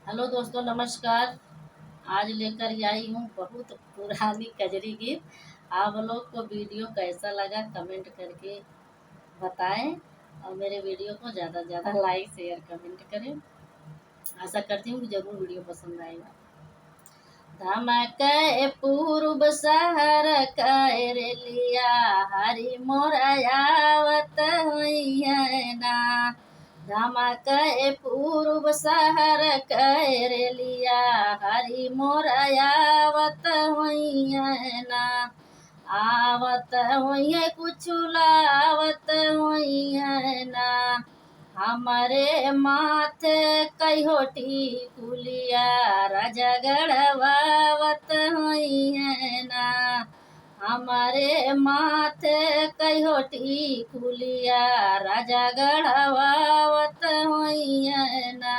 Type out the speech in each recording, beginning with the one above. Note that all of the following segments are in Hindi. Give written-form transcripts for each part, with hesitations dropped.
हेलो दोस्तों, नमस्कार। आज लेकर आई हूँ बहुत पुरानी कजरी गीत। आप लोग को वीडियो कैसा लगा कमेंट करके बताएं और मेरे वीडियो को ज़्यादा से ज़्यादा लाइक शेयर कमेंट करें। आशा करती हूँ कि ज़रूर वीडियो पसंद आएगा। धमक पूर्व शहर कैरलिया हरि मोरयावत ना। धमक पूर्व शहर कैरलिया हरि मोरयावत ना। आवत हुई कुछ लावत हुई ना। हमारे माथे कहो टिकुलिया राजा गढ़वावत हुई ना। हमारे माथे कहो टिकुलिया राजा गढ़वावत हुई ना।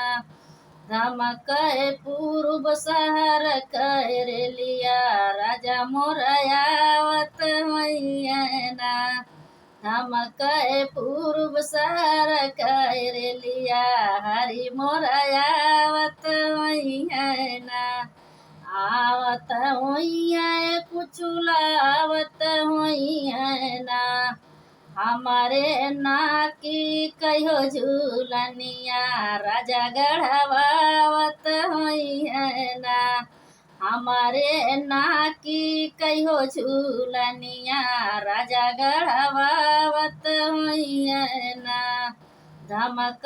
धमक पूर्व शहर कैरलिया राजा मोरयावत हुई ना। धमक पूर्व शहर कैरलिया हरि मोरयावत हुई ना। आवत हुई कुछ लावत हुई ना। हमारे नाकी कहो झूलनिया राजा गढ़वावत हुई ना। हमारे नाकी कहो झूलनिया राजा गढ़वावत हुई ना। धमक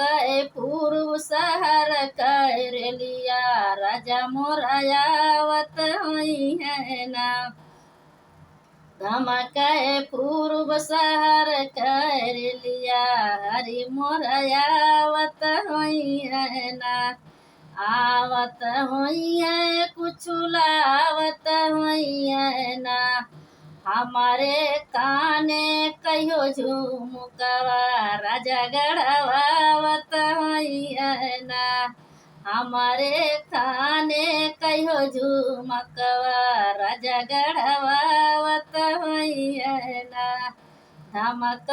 पूर्व शहर कैरलिया राजा मोरयावत हुई ना। धमक पूर्व शहर कैरलिया हरि मोरयावत हुई ना। आवत हुई कुछ लावत हुई ना। हमारे काने कहो झुमकवा राजा गढ़वावत हुई ना। हमारे काने कहो झुमकवा राजा गढ़वावत हुई ना। धमक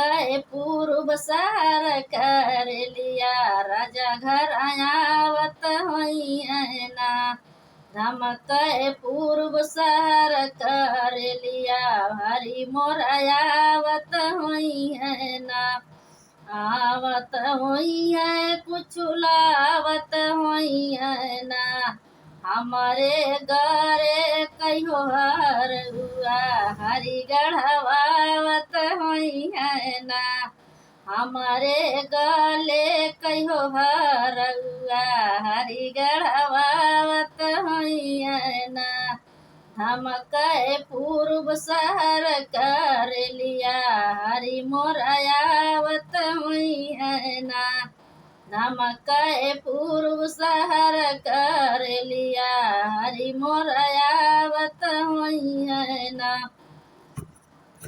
पूर्व शहर कैरलिया राजा घर आयावत हुई ना। धमक पूर्व शहर कैरलिया हरि मोरयावत हुई ना। आवत हुई कुछ लावत हुई ना। हमारे गरे कहो हर हुआ हरि गढ़वावत हुई ना। हमारे गले कहो हर हुआ हरि गढ़वावत हुई ना। धमक पूर्व शहर कैरलिया हरि मोरयावत हुई ना। धमक पूर्व शहर कैरलिया हरि मोरयावत हुई ना।